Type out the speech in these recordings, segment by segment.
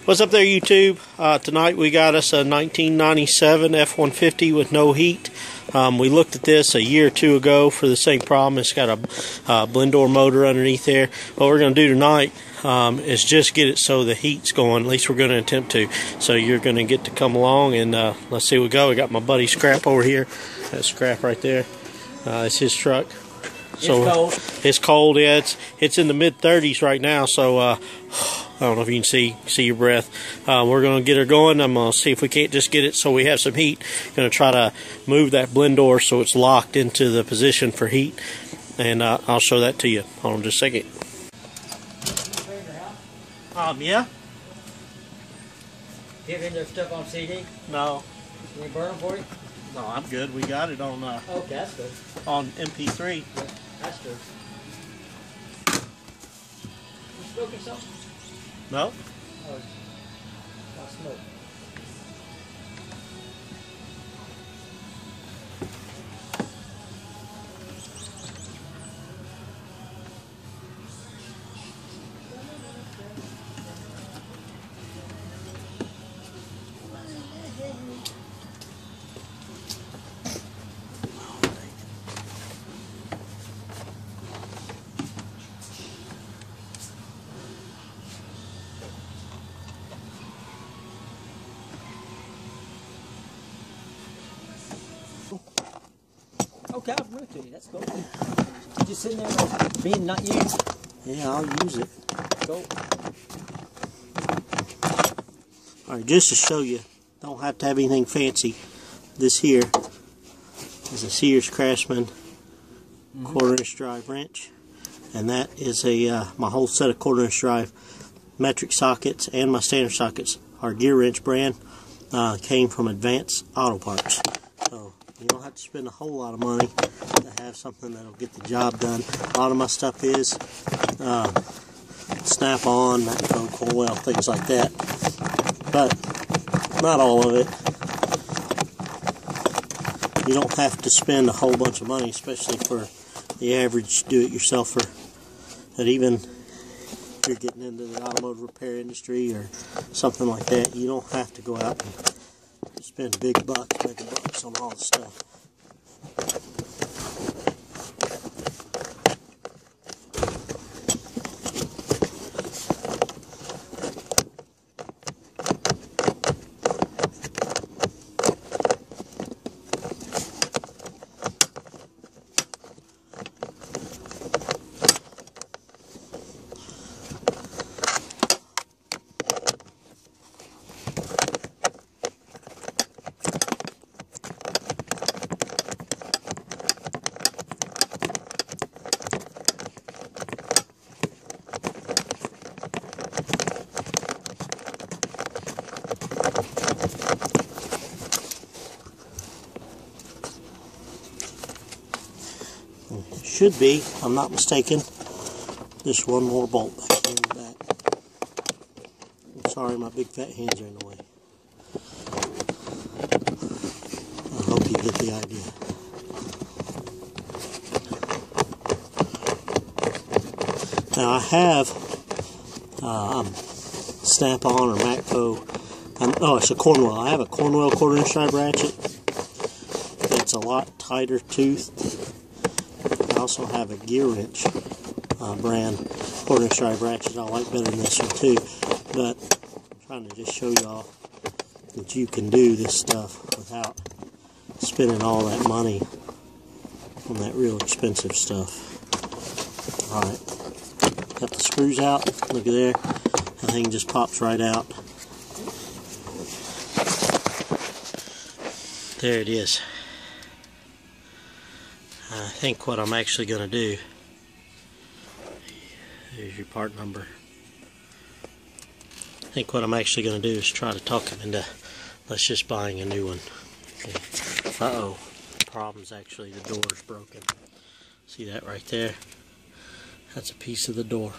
What's up there, YouTube? Tonight we got us a 1997 F-150 with no heat. We looked at this a year or two ago for the same problem. It's got a blend door motor underneath there. What we're going to do tonight is just get it so the heat's going. At least we're going to attempt to. So you're going to get to come along and let's see where we go. We got my buddy Scrap over here. That's Scrap right there. It's his truck. So it's cold. It's cold. Yeah, it's in the mid-30s right now. So I don't know if you can see your breath. We're going to get her going. I'm going to see if we can't just get it so we have some heat. Going to try to move that blend door so it's locked into the position for heat. And I'll show that to you. Hold on just a second. Yeah. Do you have any of their stuff on CD? No. Can we burn them for you? No, I'm good. We got it on Okay, that's good. on MP3. Yeah, that's good. You smoking something? No. Oh, not smoke. Okay, I'll bring it to you. That's cool. Just sitting there being not used. Yeah, I'll use it. Go. Alright, just to show you, don't have to have anything fancy. This here is a Sears Craftsman quarter-inch drive wrench, and that is a my whole set of quarter-inch drive metric sockets and my standard sockets. Our gear wrench brand came from Advanced Auto Parts, so you don't have to spend a whole lot of money to have something that'll get the job done. A lot of my stuff is snap-on, Matco, coil, things like that, but not all of it. You don't have to spend a whole bunch of money, especially for the average do-it-yourselfer. That even if you're getting into the automotive repair industry or something like that, you don't have to go out and spend big bucks on all the stuff. Should be, if I'm not mistaken, just one more bolt back in the back. I'm sorry, my big fat hands are in the way. I hope you get the idea. Now I have snap-on or Matco. Oh, it's a Cornwell. I have a Cornwell quarter-inch drive ratchet. It's a lot tighter toothed. I also have a gear wrench brand quarter-inch drive ratchet I like better than this one too, but I'm trying to just show y'all that you can do this stuff without spending all that money on that real expensive stuff. Alright, got the screws out, look at there, that thing just pops right out. There it is. I think what I'm actually going to do, here's your part number. I think what I'm actually going to do is try to talk him into, let's just buying a new one. Okay. Uh-oh, problem's actually the door's broken. See that right there? That's a piece of the door.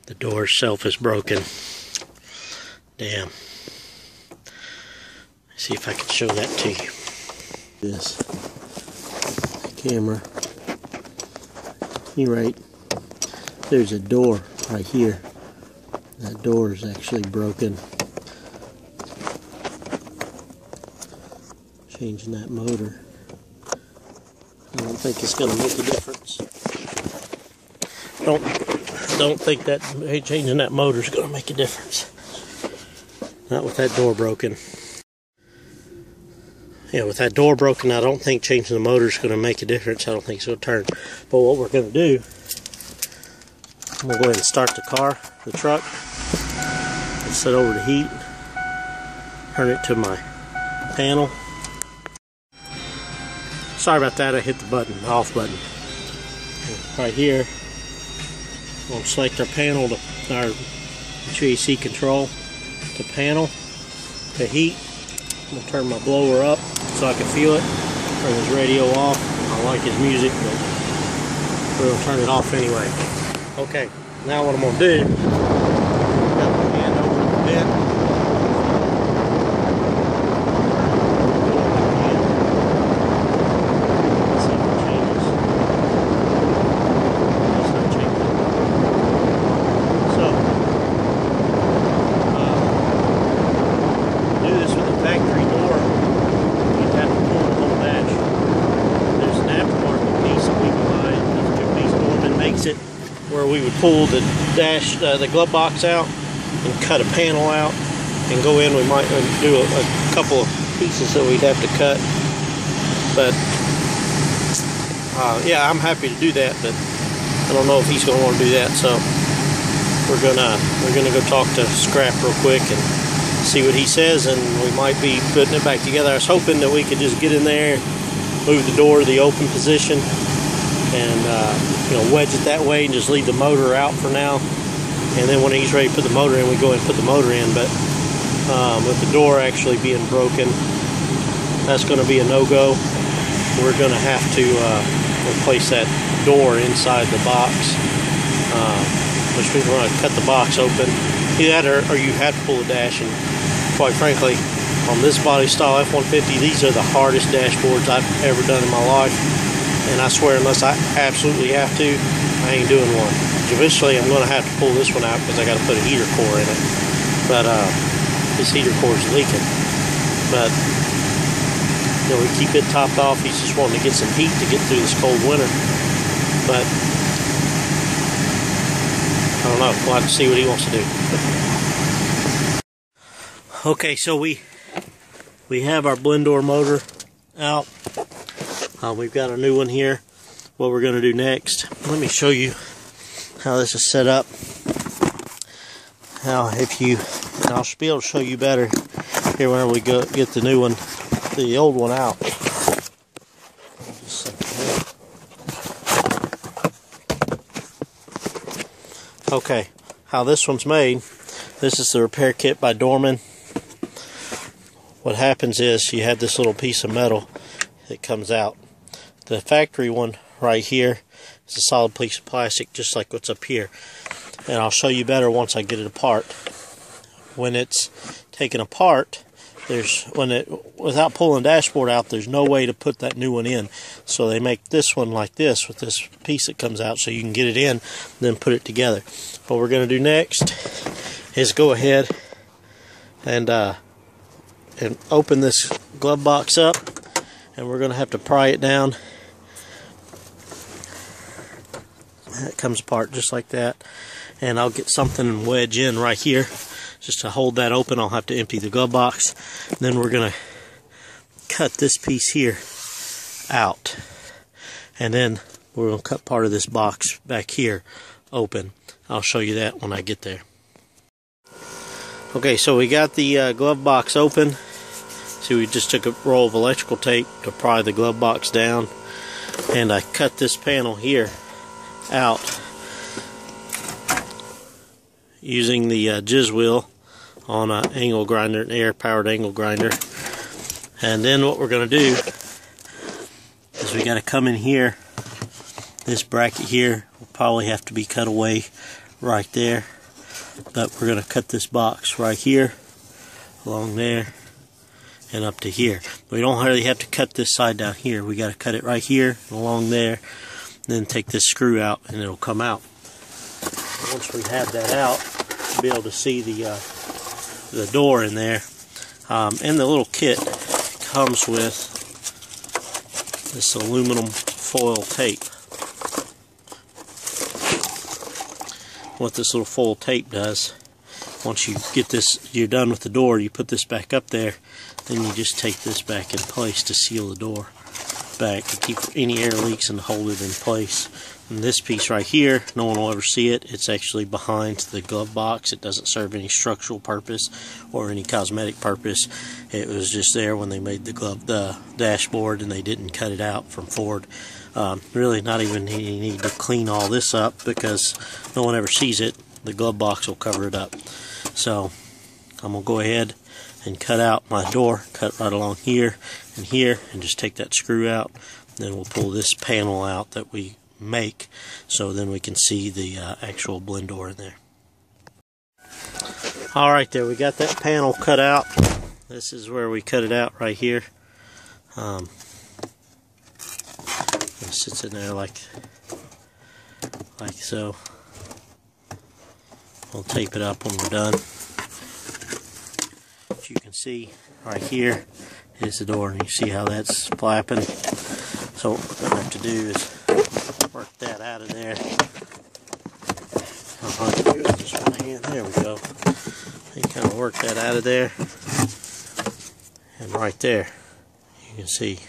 The door itself is broken. Damn. See if I can show that to you. This camera. You're right. There's a door right here. That door is actually broken. Changing that motor. I don't think it's going to make a difference. Don't think that changing that motor is going to make a difference. Not with that door broken. Yeah, with that door broken, I don't think changing the motor is going to make a difference. I don't think it's going to turn. But what we're going to do, I'm going to go ahead and start the car, the truck, and set over the heat. Turn it to my panel. Sorry about that, I hit the button, the off button. Right here, we'll select our panel, our HVAC control, to panel, to heat. I'm going to turn my blower up so I can feel it. Turn his radio off. I like his music, but we're going to turn it off anyway. Okay, now what I'm going to do, got my hand over the vent. Where we would pull the dash, the glove box out and cut a panel out and go in. We might do a couple of pieces that we'd have to cut, but yeah, I'm happy to do that, but I don't know if he's going to want to do that, so we're gonna go talk to Scrap real quick and see what he says, and we might be putting it back together. I was hoping that we could just get in there, move the door to the open position, and wedge it that way and just leave the motor out for now, and then when he's ready to put the motor in, we go ahead and put the motor in. But with the door actually being broken, that's going to be a no-go. We're going to have to replace that door inside the box, which means we're going to cut the box open. Either that or you have to pull the dash, and quite frankly, on this body style F150, these are the hardest dashboards I've ever done in my life. And I swear, unless I absolutely have to, I ain't doing one. Eventually, I'm going to have to pull this one out because I got to put a heater core in it. But this heater core is leaking. But we keep it topped off. He's just wanting to get some heat to get through this cold winter. But I don't know. We'll have to see what he wants to do. Okay, so we have our blend door motor out. We've got a new one here. What we're going to do next, let me show you how this is set up. Now, I'll be able to show you better here whenever we go get the new one, the old one out. Okay, how this one's made. This is the repair kit by Dorman. What happens is you have this little piece of metal that comes out. The factory one right here is a solid piece of plastic, just like what's up here. And I'll show you better once I get it apart. When it's taken apart, without pulling the dashboard out, there's no way to put that new one in. So they make this one like this with this piece that comes out, so you can get it in, then put it together. What we're going to do next is go ahead and open this glove box up, and we're going to have to pry it down. It comes apart just like that, and I'll get something and wedge in right here just to hold that open. I'll have to empty the glove box. Then we're going to cut this piece here out, and then we're going to cut part of this box back here open. I'll show you that when I get there. Okay, so we got the glove box open. See, we just took a roll of electrical tape to pry the glove box down, and I cut this panel here out using the jizz wheel on an angle grinder, an air powered angle grinder. And then what we're going to do is we got to come in here. This bracket here will probably have to be cut away right there, but we're going to cut this box right here along there and up to here. We don't really have to cut this side down here. We got to cut it right here and along there, then take this screw out and it'll come out. Once we have that out, we'll be able to see the door in there. And the little kit comes with this aluminum foil tape. What this little foil tape does, once you get this, you're done with the door, you put this back up there, then you just take this back in place to seal the door back, to keep any air leaks and hold it in place. And this piece right here, no one will ever see it. It's actually behind the glove box. It doesn't serve any structural purpose or any cosmetic purpose. It was just there when they made the dashboard, and they didn't cut it out from Ford. Really not even you need to clean all this up, because no one ever sees it. The glove box will cover it up. So I'm going to go ahead and cut out my door, cut right along here, and just take that screw out. Then we'll pull this panel out that we make, so then we can see the actual blend door in there. Alright, there, we got that panel cut out. This is where we cut it out, right here. It sits in there like so. We'll tape it up when we're done. As you can see right here is the door, and you see how that's flapping. So what we're going to have to do is work that out of there. I'll do it just with my hand. There we go. You kind of work that out of there, and right there you can see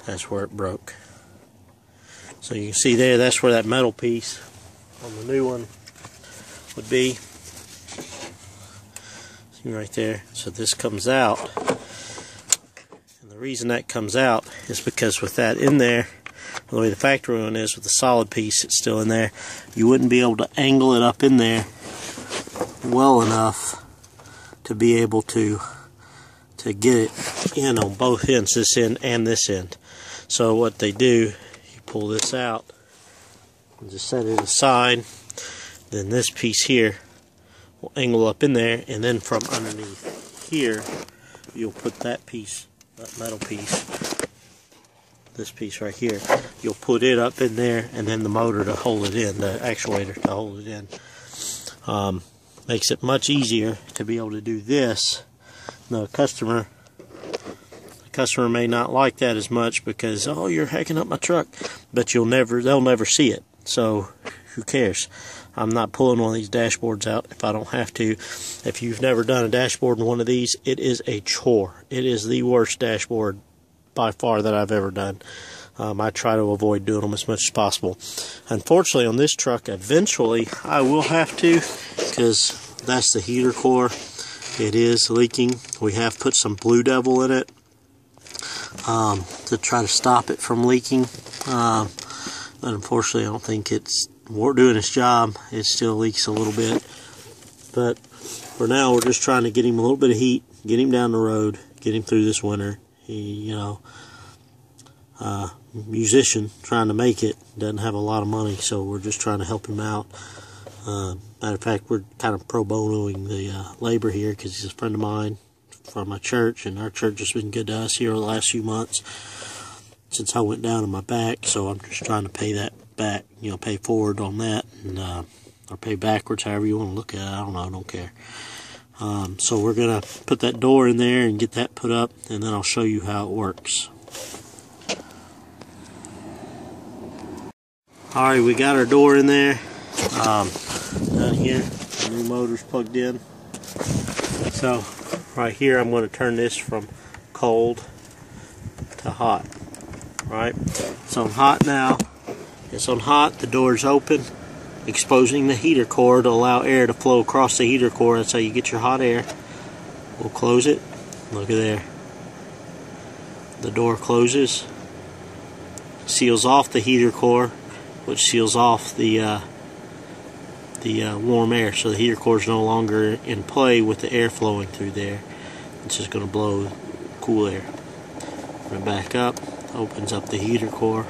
that's where it broke. So you can see there, that's where that metal piece on the new one would be. See right there. So this comes out, and the reason that comes out is because with that in there, the way the factory one is, with the solid piece, it's still in there, you wouldn't be able to angle it up in there well enough to be able to get it in on both ends, this end and this end. So what they do, you pull this out and just set it aside, then this piece here will angle up in there, and then from underneath here you'll put that piece, that metal piece, this piece right here, you'll put it up in there, and then the motor to hold it in, the actuator to hold it in. Makes it much easier to be able to do this. The customer may not like that as much, because, oh, you're hacking up my truck, but they'll never see it. So who cares? I'm not pulling one of these dashboards out if I don't have to. If you've never done a dashboard in one of these, it is a chore. It is the worst dashboard by far that I've ever done. I try to avoid doing them as much as possible. Unfortunately, on this truck, eventually I will have to, because that's the heater core. It is leaking. We have put some Blue Devil in it to try to stop it from leaking. But unfortunately, I don't think it's doing its job. It still leaks a little bit. But for now, we're just trying to get him a little bit of heat, get him down the road, get him through this winter. He, musician trying to make it, doesn't have a lot of money, so we're just trying to help him out. Matter of fact, we're kind of pro bonoing the labor here, because he's a friend of mine from my church, and our church has been good to us here over the last few months since I went down on my back. So I'm just trying to pay that back, pay forward on that, and or pay backwards, however you want to look at it. I don't know, I don't care. So we're gonna put that door in there and get that put up, and then I'll show you how it works. Alright, we got our door in there. Down here, the new motor's plugged in. So right here, I'm going to turn this from cold to hot. Right, it's on hot now. It's on hot. The door's open, exposing the heater core to allow air to flow across the heater core. That's how you get your hot air. We'll close it. Look at there. The door closes, seals off the heater core, which seals off the warm air, so the heater core is no longer in play with the air flowing through there. It's just going to blow cool air. Bring it back up, opens up the heater core,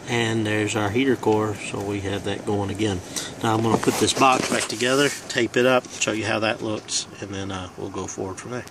And there's our heater core, so we have that going again. Now I'm going to put this box back together, tape it up, show you how that looks, and then we'll go forward from there.